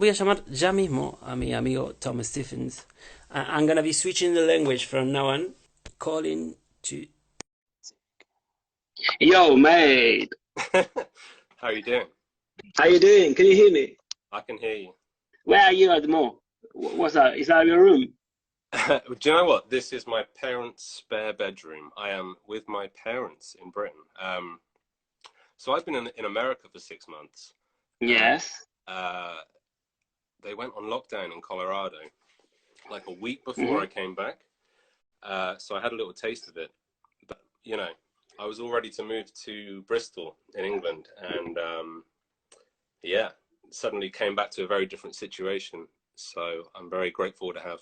Voy a llamar ya mismo a mi amigo Tom Stephens. I'm gonna be switching the language from now on. Calling to. Yo, mate. How are you doing? How you doing? Can you hear me? I can hear you. Where are you at the moment? What's that? Is that your room? Do you know what? This is my parents' spare bedroom. I am with my parents in Britain. So I've been in America for 6 months, and Yes. uh, they went on lockdown in Colorado like a week before hmm I came back. So I had a little taste of it. But, I was all ready to move to Bristol in England, and yeah, suddenly came back to a very different situation. So I'm very grateful to have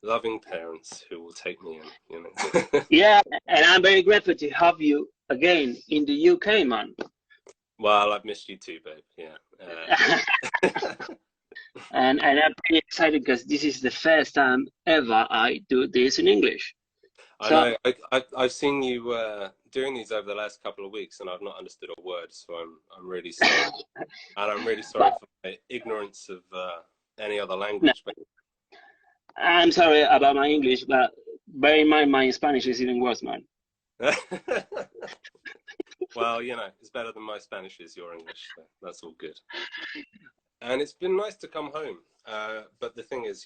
loving parents who will take me in. Yeah, and I'm very grateful to have you again in the UK, man. Well, I've missed you too, babe. Yeah. And I'm pretty excited because this is the first time ever I do this in English. I So know. I've seen you doing these over the last couple of weeks, and I've not understood a word. So I'm really sorry, and I'm really sorry but for my ignorance of any other no, language. But I'm sorry about my English, but bear in mind my Spanish is even worse, man. well, it's better than my Spanish is your English. So that's all good. And it's been nice to come home. But the thing is,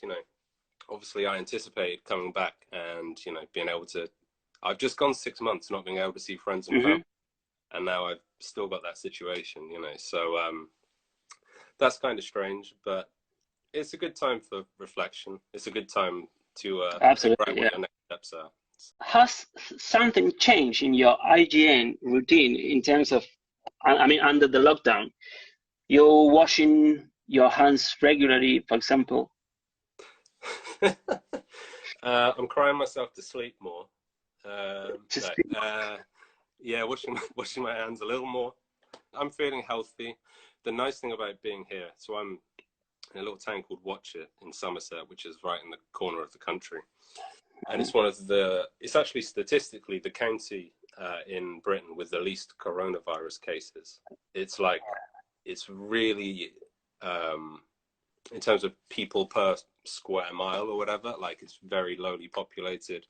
obviously I anticipated coming back and, being able to, I've just gone 6 months not being able to see friends and family. hmm And now I've still got that situation, so that's kind of strange, but it's a good time for reflection. It's a good time to figure out Absolutely, what yeah. your next steps are. Has something changed in your IGN routine in terms of, I mean, under the lockdown? You're washing your hands regularly, for example. I'm crying myself to sleep more. Just, No, yeah, washing my hands a little more. I'm feeling healthy. The nice thing about being here, so I'm in a little town called Watchet in Somerset, which is right in the corner of the country. And it's actually statistically the county in Britain with the least coronavirus cases. It's really, in terms of people per square mile or whatever, like it's very lowly populated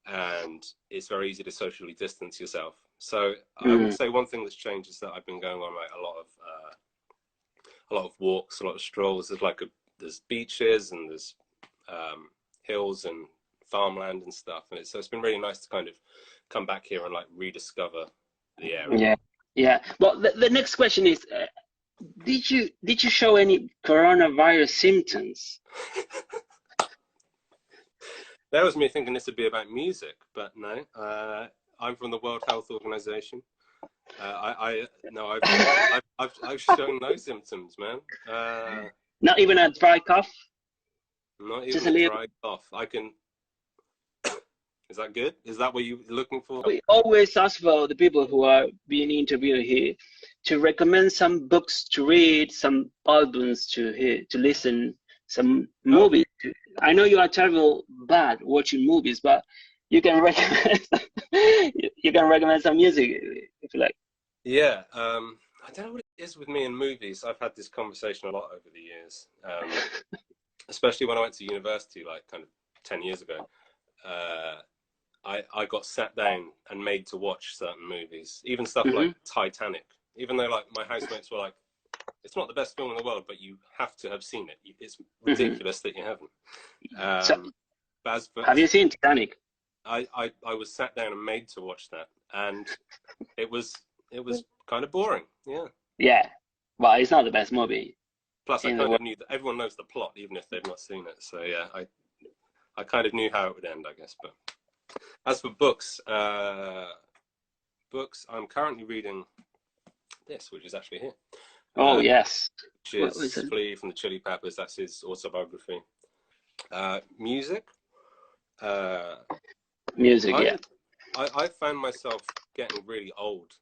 and it's very easy to socially distance yourself. So I would mm, say one thing that's changed is that I've been going on like a lot of walks, a lot of strolls. There's beaches and there's hills and farmland and stuff, and so it's been really nice to kind of come back here and like rediscover the area. yeah, yeah. Well, the next question is, did you show any coronavirus symptoms? That was me thinking this would be about music, but no. I'm from the World Health Organization. I no, I've shown no symptoms, man. Not even a dry cough, Not just even a a little. dry cough. I can. Is that good? Is that what you're looking for? We always ask for the people who are being interviewed here to recommend some books to read, some albums to hear, to listen, some Oh, movies. I know you are terrible bad watching movies, but you can recommend you can recommend some music if you like. yeah. I don't know what it is with me in movies. I've had this conversation a lot over the years, especially when I went to university, like kind of 10 years ago. Uh, I got sat down and made to watch certain movies, even stuff like hmm Titanic. Even though like my housemates were like, "It's not the best film in the world, but you have to have seen it. It's hmm ridiculous that you haven't." So, But as for, have you seen Titanic? I was sat down and made to watch that, and it was it was kind of boring. Yeah. Yeah, well, it's not the best movie Plus, I in the kind world. of knew that everyone knows the plot, even if they've not seen it. So yeah, I kind of knew how it would end, I guess. But as for books, I'm currently reading this, which is actually here, Oh uh, yes. which What was is it? Flea from the Chili Peppers. That's his autobiography. Music. Uh, Music, yeah. I'm I found myself getting really old.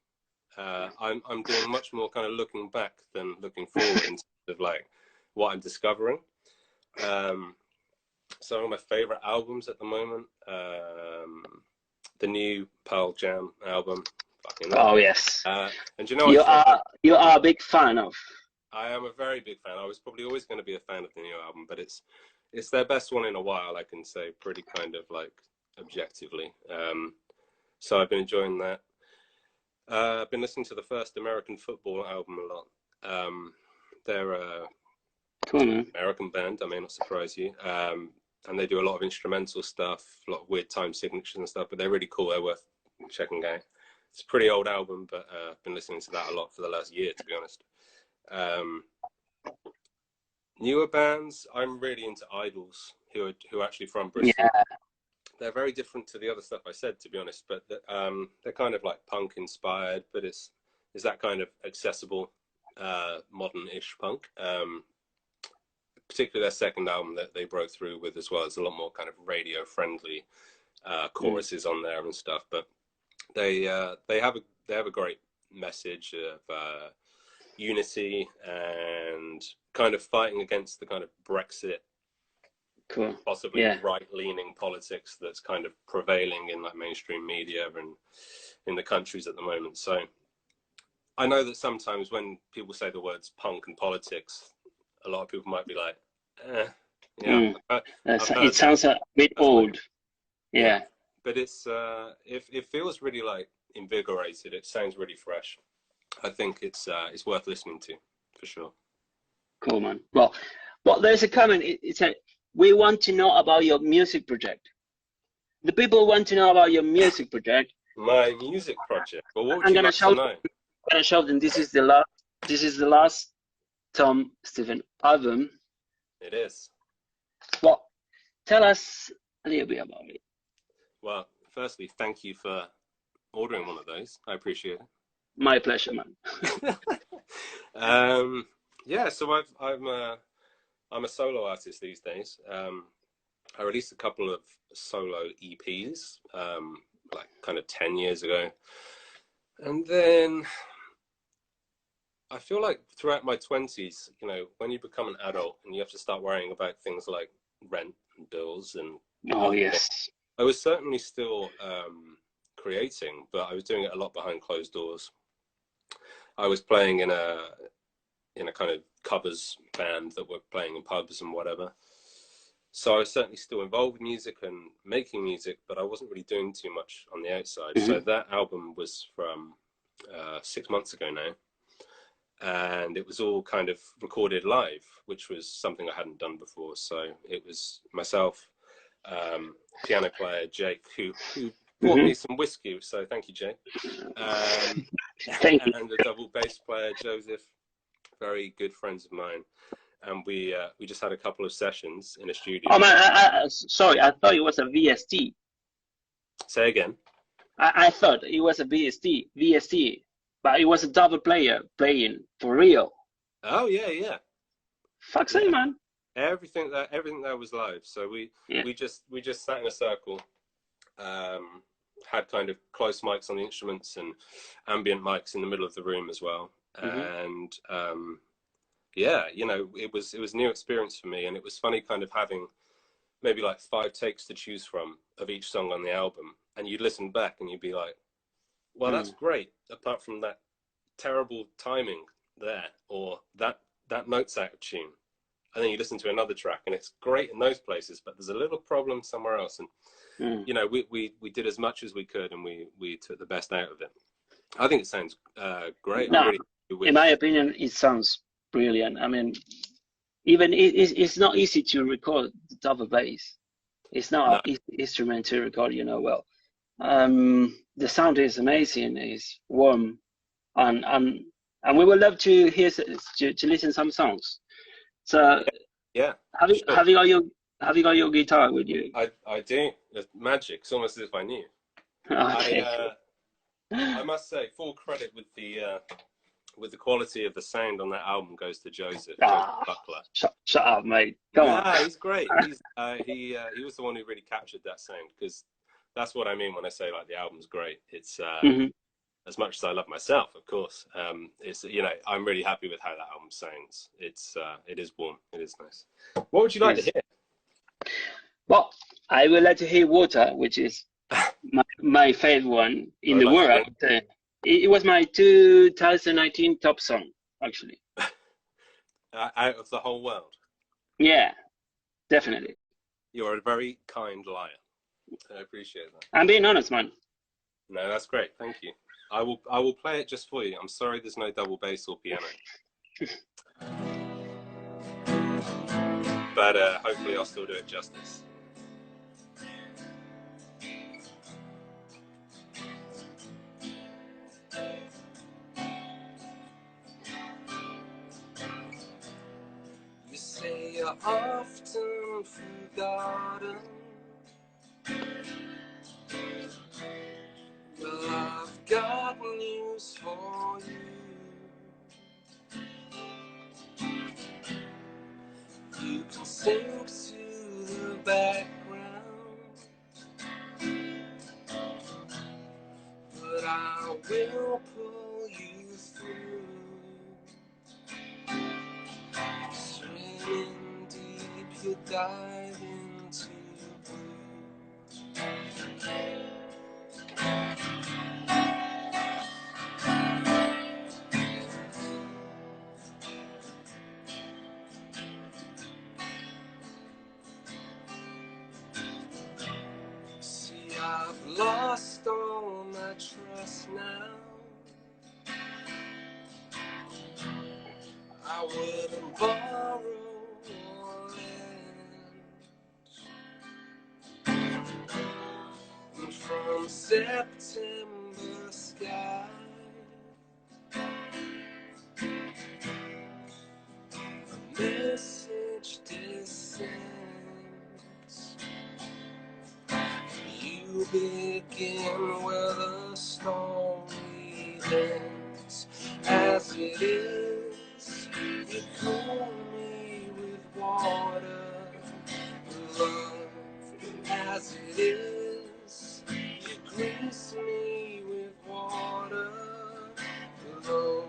I'm doing much more kind of looking back than looking forward in terms of like what I'm discovering. Um, Some of my favorite albums at the moment, the new Pearl Jam album, fucking love Oh it. yes. And do you know, I tried. You are a big fan of. I am a very big fan. I was probably always going to be a fan of the new album, but it's their best one in a while, I can say, pretty kind of like objectively. So I've been enjoying that. I've been listening to the first American Football album a lot. They're a Cool, man. American band, I may not surprise you. And they do a lot of instrumental stuff, a lot of weird time signatures and stuff, but they're really cool. They're worth checking out. It's a pretty old album, but I've been listening to that a lot for the last year, to be honest. Newer bands, I'm really into Idols, who are actually from Bristol. Yeah. They're very different to the other stuff I said, to be honest, but they're kind of like punk inspired, but it's that kind of accessible, modern-ish punk. Particularly their second album that they broke through with as well. There's a lot more kind of radio friendly choruses on there and stuff, but they have a great message of unity and kind of fighting against the kind of Brexit, Cool. possibly right-leaning politics that's kind of prevailing in like mainstream media and in the countries at the moment. So I know that sometimes when people say the words punk and politics, a lot of people might be like, it sounds a bit old. Yeah. But it's it feels really like invigorated. It sounds really fresh. I think it's worth listening to for sure. Cool, man. Well, there's a comment. It said, we want to know about your music project. The people want to know about your music project. My music project. Well, what would I'm you gonna like show. to know? I'm gonna show them. This is the last Tom Stephen album. It is. Well, tell us a little bit about it. Well, firstly, thank you for ordering one of those. I appreciate it. My pleasure, man. Yeah, so I'm a solo artist these days. I released a couple of solo EPs, like kind of 10 years ago. And then I feel like throughout my 20s, you know, when you become an adult and you have to start worrying about things like rent and bills and Yes. I was certainly still creating, but I was doing it a lot behind closed doors. I was playing in a kind of covers band that were playing in pubs and whatever. So I was certainly still involved with music and making music, but I wasn't really doing too much on the outside. Mm-hmm. So that album was from 6 months ago now. And it was all kind of recorded live, which was something I hadn't done before. So it was myself, piano player Jake, who bought me some whiskey. So thank you, Jake. Thank you. And a double bass player, Joseph, very good friends of mine. And we just had a couple of sessions in a studio. Oh man, sorry, I thought it was a VST. Say again. I thought it was a VST, but it was a double player playing for real. Oh yeah. Fuck's sake, man. Everything that was live. So we just sat in a circle, had kind of close mics on the instruments and ambient mics in the middle of the room as well. And yeah, you know, it was a new experience for me, and it was funny kind of having maybe like 5 takes to choose from of each song on the album, and you'd listen back and you'd be like, well, that's great, apart from that terrible timing there, or that note's out of tune. And then you listen to another track and it's great in those places, but there's a little problem somewhere else. And you know, we did as much as we could, and we took the best out of it. I think it sounds great. No, in my opinion, it sounds brilliant. I mean, even it's not easy to record the double bass. It's not an easy instrument to record, you know, well. The sound is amazing. It's warm, and we would love to hear to listen some songs. So yeah, have you got your guitar with you? I do. It's magic. It's almost as if I knew. Okay. I must say, full credit with the quality of the sound on that album goes to Joseph Buckler. Shut up, mate. Come on. He's great. He was the one who really captured that sound, because that's what I mean when I say like the album's great. It's as much as I love myself, of course. It's, you know, I'm really happy with how that album sounds. It is warm. It is nice. What would you like to hear? Well, I would like to hear Water, which is my favorite one in the world. It was my 2019 top song, actually. Out of the whole world? Yeah, definitely. You're a very kind liar. I appreciate that. I'm being honest, man. No, that's great. Thank you. I will play it just for you. I'm sorry there's no double bass or piano. But hopefully I'll still do it justice. You say you're often forgotten. Well, I've got news for you. You can sink to the background, but I will pull you through. Swimming deep, you dive into blue. See, I've lost all my trust now. I wouldn't borrow or lend. And from September sky, a message descends. You begin where the story ends. As it is, you cool me with water. Love, as it is, you grease me with water. Love,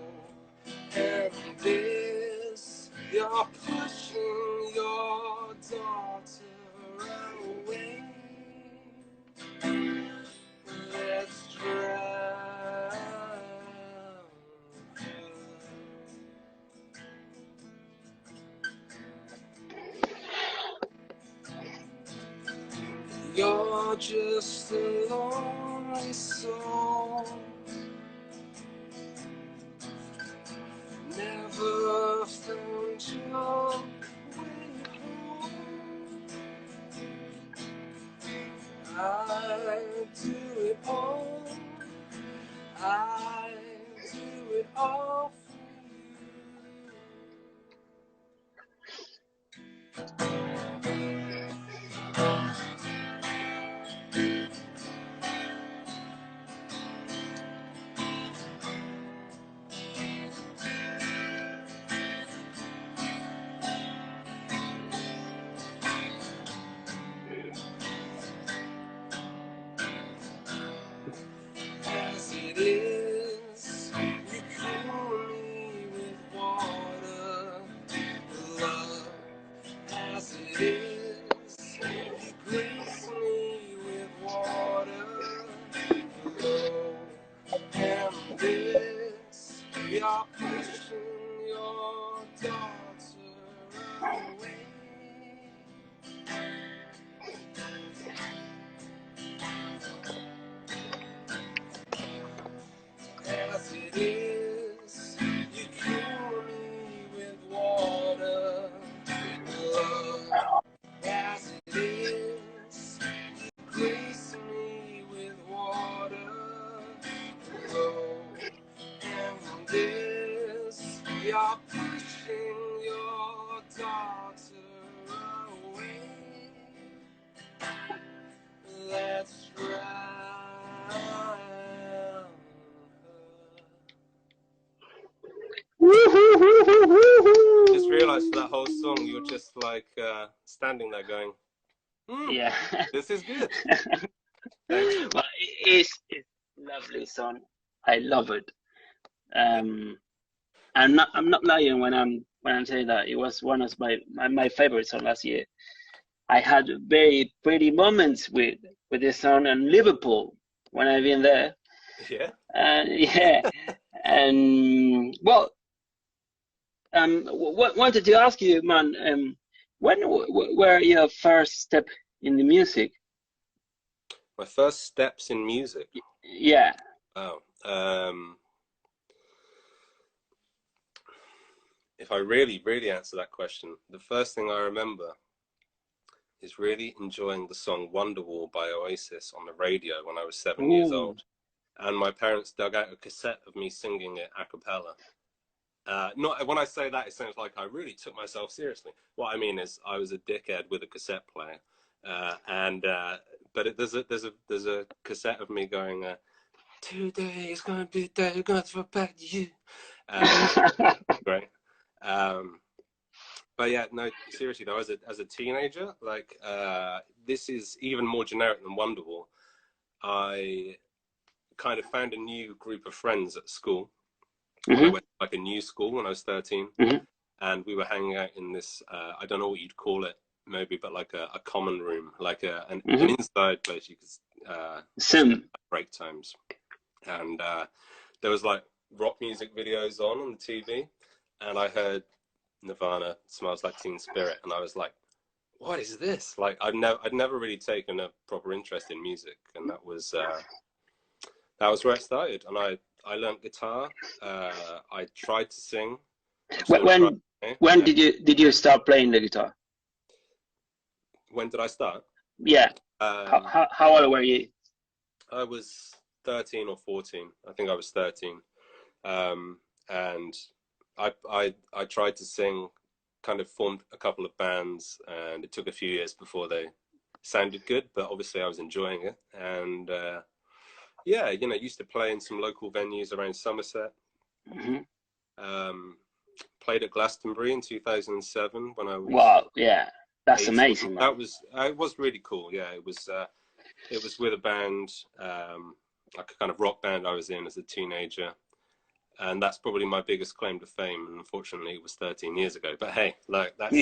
and this, you're pushing your daughter away. Let's drown her. You're just a lonely soul, never found your way home. I do it all, I do it all for as it is, you cool me with water. Love, as it is, you grease me with water. Love, and this, you're pushing your daughter away. As it is, you cool me with water. Love, as it is, you grease me with water. Love, and this, you're pushing your daughter away. Let's drown her. Just realized for that whole song, you're just like standing there going, Yeah. this is good. Well, it's lovely song. I love it. I'm not lying when I'm saying that it was one of my favorite songs last year. I had very pretty moments with this song in Liverpool when I've been there. Yeah. Yeah. And well, Wanted to ask you, man, when were your first step in the music? My first steps in music. Yeah. Oh, if I really, really answer that question, the first thing I remember is really enjoying the song Wonderwall by Oasis on the radio when I was 7 years old. And my parents dug out a cassette of me singing it a cappella. Not when I say that, it sounds like I really took myself seriously. What I mean is, I was a dickhead with a cassette player, but there's a cassette of me going, "Today is gonna be the day you're gonna throw back to you." Great. But yeah, no, seriously though, as a teenager, like this is even more generic than Wonderwall. I kind of found a new group of friends at school. I went to like a new school when I was 13, and we were hanging out in this, I don't know what you'd call it, maybe, but like a common room, like an inside place you could Sim break times. And there was like rock music videos on the TV, and I heard Nirvana, Smells Like Teen Spirit, and I was like, what is this? Like, I'd never really taken a proper interest in music, and that was where it started. And I learned guitar. I tried to sing. When did you start playing the guitar? When did I start? Yeah. How old were you? I was 13 or 14. I think I was 13. And I tried to sing, kind of formed a couple of bands, and it took a few years before they sounded good, but obviously I was enjoying it. And yeah, you know, used to play in some local venues around Somerset. Played at Glastonbury in 2007 when I was. Wow, yeah, that's 18. amazing, man. It was really cool. Yeah, it was with a band, like a kind of rock band I was in as a teenager. And that's probably my biggest claim to fame. And unfortunately, it was 13 years ago. But hey, like that's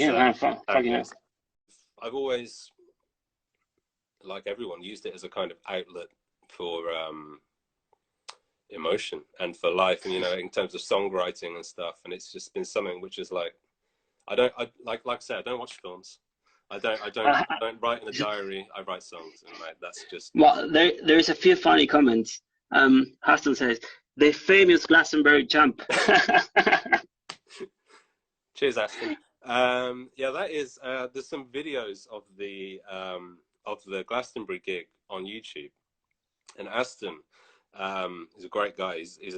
I've always, like everyone, used it as a kind of outlet for emotion and for life, and you know, in terms of songwriting and stuff. And it's just been something which is like, like I said, I don't watch films. I don't write in a diary. I write songs, and like that's just. Well, there's a few funny comments. Haston says, the famous Glastonbury jump. Cheers, Aston. Yeah, that is. There's some videos of the Glastonbury gig on YouTube, and Aston is a great guy. He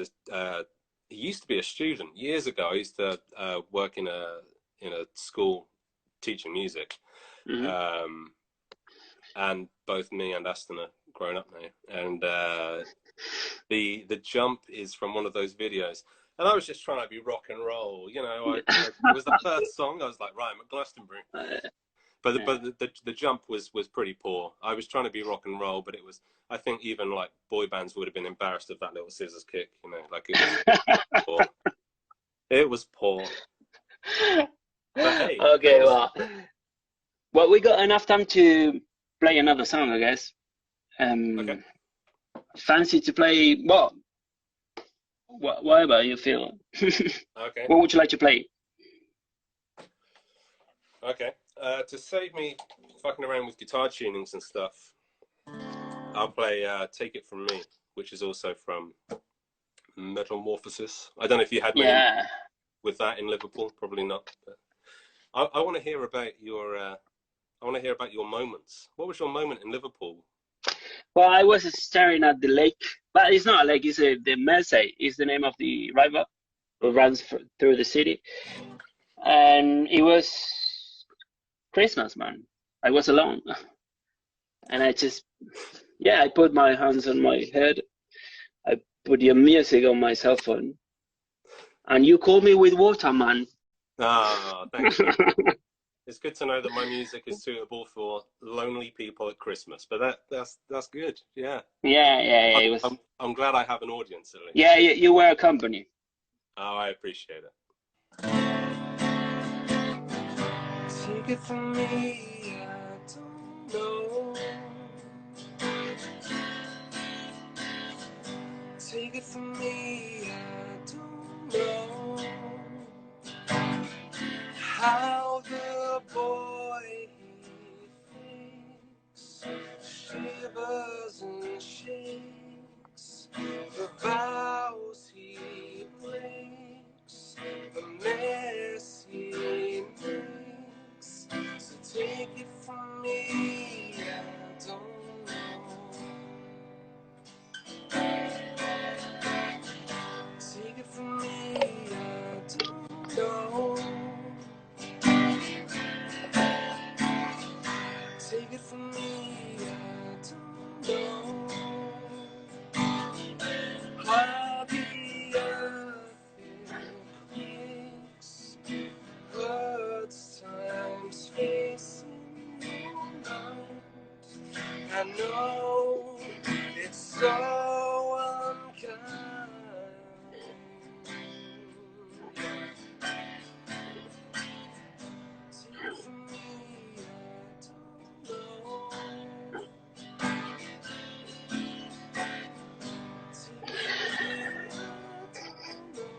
used to be a student years ago. I used to work in a school teaching music, and both me and Aston are grown up now, and the jump is from one of those videos. And I was just trying to be rock and roll, you know. It was the first song. I was like, right, I'm at Glastonbury. But the jump was pretty poor. I was trying to be rock and roll, but it was. I think even like boy bands would have been embarrassed of that little scissors kick, you know. Like it was poor. It was poor. But hey. Okay, well, we got enough time to play another song, I guess. Okay. Fancy to play what? Whatever you feel. Okay. What would you like to play? Okay. To save me fucking around with guitar tunings and stuff, I'll play Take It From Me, which is also from Metamorphosis. I don't know if you had me with that in Liverpool. Probably not. But I want to hear about your. I want to hear about your moments. What was your moment in Liverpool? Well, I was staring at the lake, but it's not a lake. It's the Mersey is the name of the river that runs through the city, and it was Christmas, man. I was alone, and I just, I put my hands on my head. I put your music on my cell phone, and you called me with water, man. Ah, thank you. It's good to know that my music is suitable for lonely people at Christmas, but that's good. Yeah. Yeah. I'm glad I have an audience at least. Yeah, you were a company. Oh, I appreciate it. Take it from me, I don't know. Take it from me, I don't know. from me, I don't know. Take it from me, I don't know. Take it from me, I don't know. How the earth quakes, hurts times facing your mind. I know it's so unkind. Take it from me, I don't know. Take it from me, I don't know.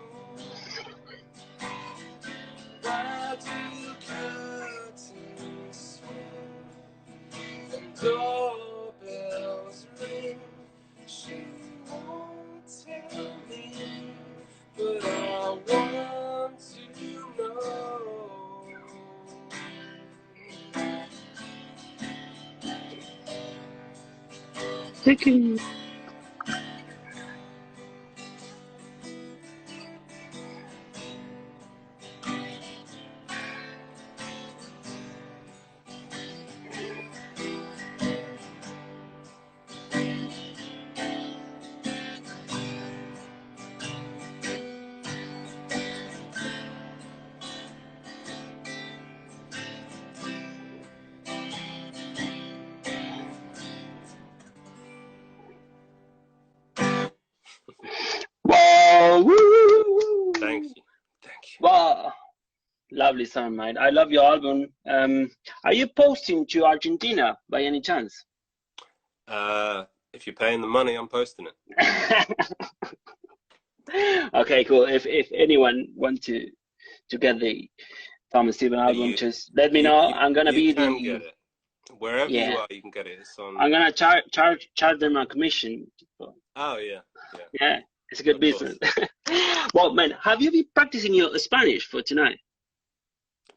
Why do curtains swing and doorbells ring? She won't tell me, but I want to know. Taking. Wow! Woo, woo, woo. Thank you. Thank you. Wow! Lovely song, mate. I love your album. Are you posting to Argentina by any chance? If you're paying the money, I'm posting it. Okay, cool. If anyone want to get the Thomas Stephen album, just let me know. I'm gonna be can the get it. Wherever you are, you can get it. It's on. I'm gonna charge them a commission. Oh yeah. Yeah, it's a good business. Well, man, have you been practicing your Spanish for tonight?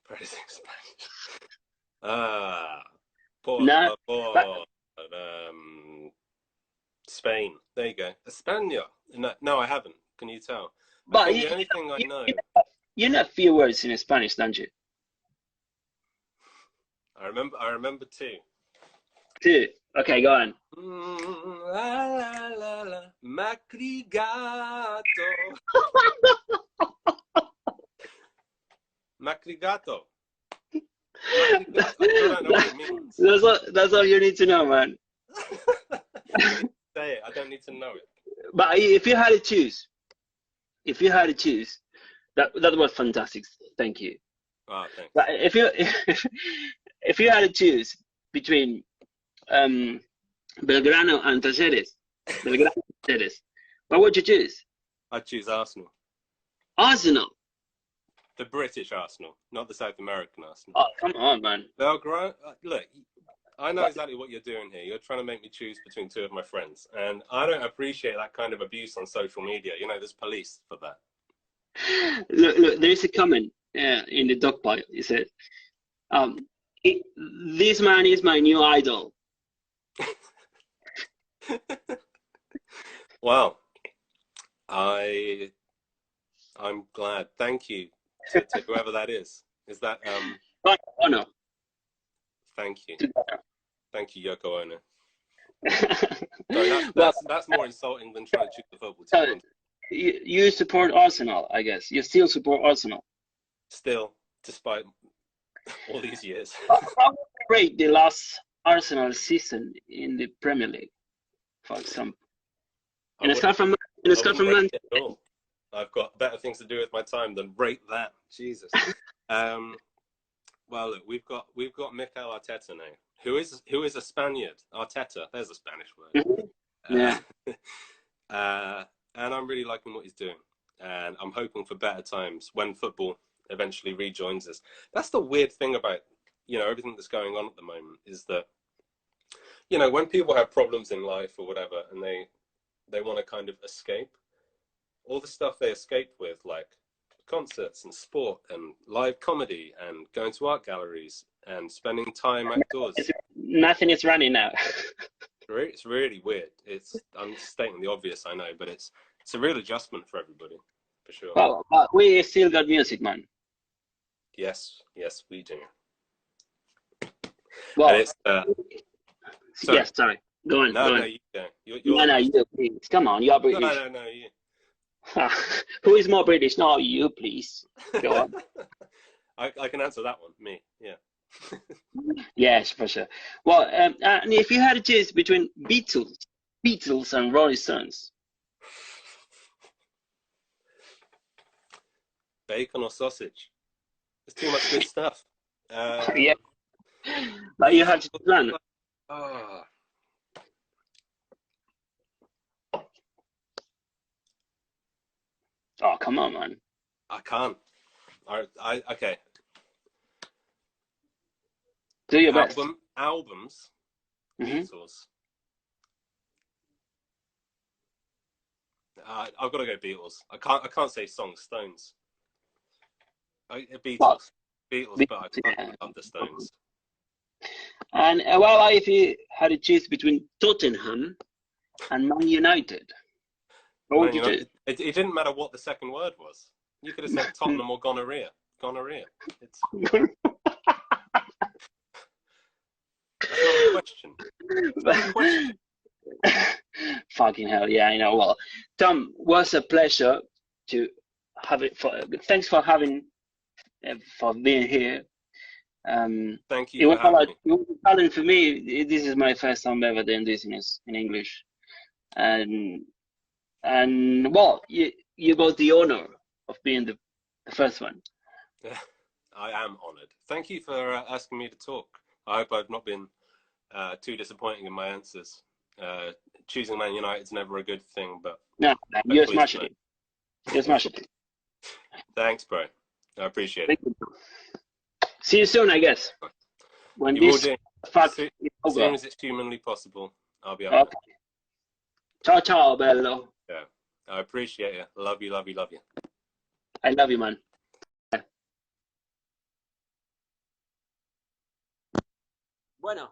Practicing Spanish. Por No, favor. Spain. There you go. España. No, I haven't. Can you tell? but the only thing I know. You know a few words in Spanish, don't you? I remember two. Two. Okay, go on. La la la la. Macrigato. Macrigato. I don't know what it means. That's all you need to know, man. Say it. I don't need to know it. But if you had to choose, that was fantastic. Thank you. Oh, thanks. But if you had to choose between Belgrano and Talleres, what would you choose? I'd choose Arsenal. Arsenal. The British Arsenal, not the South American Arsenal. Oh, come on, man. Belgrano. Look, I know exactly what you're doing here. You're trying to make me choose between two of my friends, and I don't appreciate that kind of abuse on social media. You know, there's police for that. Look, there is a comment in the dog pile. It said, "This man is my new idol." Well, I'm glad. Thank you to whoever that is. Is that Oh no. Thank you. Thank you, Yoko Ono. Sorry, that's more insulting than trying to choose the football team. You support Arsenal, I guess. You still support Arsenal. Still, despite all these years. How would you rate the last Arsenal season in the Premier League, for example? In a scale from Manchester. I've got better things to do with my time than rate that. Jesus. Well, look, we've got Mikel Arteta now, who is a Spaniard. Arteta, there's a Spanish word. Yeah. And I'm really liking what he's doing, and I'm hoping for better times when football eventually rejoins us. That's the weird thing about everything that's going on at the moment, is that when people have problems in life or whatever, and they want to kind of escape, all the stuff they escape with, like concerts and sport and live comedy and going to art galleries and spending time outdoors. Nothing is running now. It's really weird. I'm stating the obvious, I know, but it's a real adjustment for everybody, for sure. Well, but we still got music, man. Yes, we do. Well, and it's, sorry. yes, sorry. Go on. No, go on. you go. You're No, you, please. Come on, you're British. No, you. Who is more British? No, you, please. Go on. I can answer that one. Me, yeah. Yes, for sure. Well, and if you had a choice between Beatles and Rolling Stones, Bacon or sausage? There's too much good stuff. yeah, but you have to run. Oh. Oh, come on, man. I can't. Okay. Do your best. Albums. Beatles. I've got to go Beatles. I can't say songs. Stones. Beatles. What? Beatles, but I love the Stones. And well, if you had to choose between Tottenham and Man United, what would you do? It didn't matter what the second word was. You could have said Tottenham or gonorrhea. Gonorrhea. It's that's not a question. It's not a question. Fucking hell, yeah, I know. Well, Tom, was a pleasure to have it. Thanks for being here. Thank you for having me. It was a challenge for me. This is my first time ever doing this in English, and well, you got the honor of being the first one. I am honoured. Thank you for asking me to talk. I hope I've not been too disappointing in my answers. Choosing Man United's never a good thing, but no, you're smashing it. You're smashing it. Thanks, bro. I appreciate it. See you soon, I guess. When this fuck is over. As soon as it's humanly possible, I'll be up. Okay. Ciao, ciao, bello. Yeah, I appreciate you. Love you, love you, love you. I love you, man. Bueno.